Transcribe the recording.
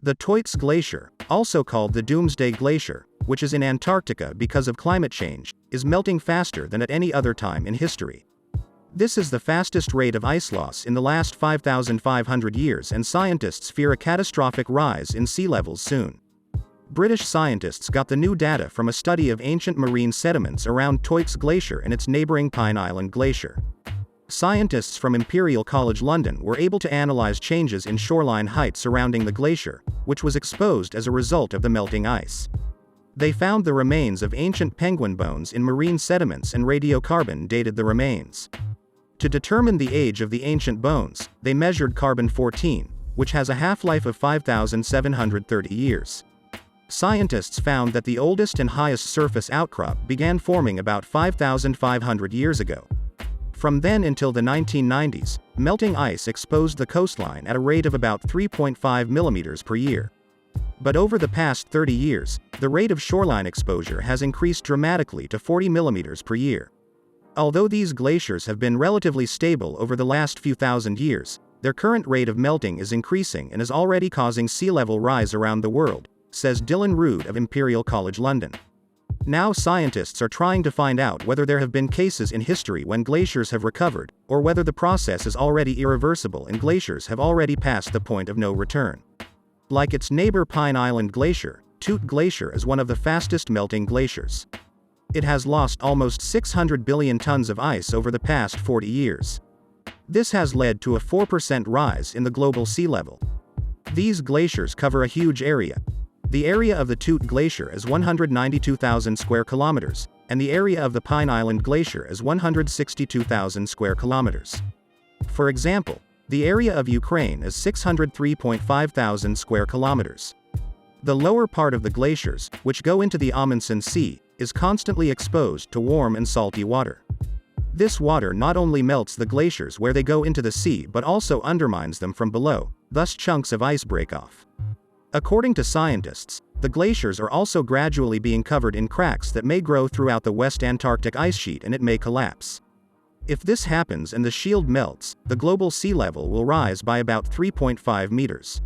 The Toits Glacier, also called the Doomsday Glacier, which is in Antarctica because of climate change, is melting faster than at any other time in history. This is the fastest rate of ice loss in the last 5,500 years, and scientists fear a catastrophic rise in sea levels soon. British scientists got the new data from a study of ancient marine sediments around Toits Glacier and its neighboring Pine Island Glacier. Scientists from Imperial College London were able to analyze changes in shoreline height surrounding the glacier, which was exposed as a result of the melting ice. They found the remains of ancient penguin bones in marine sediments and radiocarbon dated the remains. To determine the age of the ancient bones, they measured carbon-14, which has a half-life of 5,730 years. Scientists found that the oldest and highest surface outcrop began forming about 5,500 years ago. From then until the 1990s, melting ice exposed the coastline at a rate of about 3.5 millimeters per year. But over the past 30 years, the rate of shoreline exposure has increased dramatically to 40 millimeters per year. Although these glaciers have been relatively stable over the last few thousand years, their current rate of melting is increasing and is already causing sea level rise around the world, says Dylan Rood of Imperial College London. Now scientists are trying to find out whether there have been cases in history when glaciers have recovered, or whether the process is already irreversible and glaciers have already passed the point of no return. Like its neighbor Pine Island Glacier, Toot Glacier is one of the fastest melting glaciers. It has lost almost 600 billion tons of ice over the past 40 years. This has led to a 4% rise in the global sea level. These glaciers cover a huge area. The area of the Toot Glacier is 192,000 square kilometers, and the area of the Pine Island Glacier is 162,000 square kilometers. For example, the area of Ukraine is 603.5 thousand square kilometers. The lower part of the glaciers, which go into the Amundsen Sea, is constantly exposed to warm and salty water. This water not only melts the glaciers where they go into the sea but also undermines them from below, thus chunks of ice break off. According to scientists, the glaciers are also gradually being covered in cracks that may grow throughout the West Antarctic ice sheet, and it may collapse. If this happens and the shield melts, the global sea level will rise by about 3.5 meters.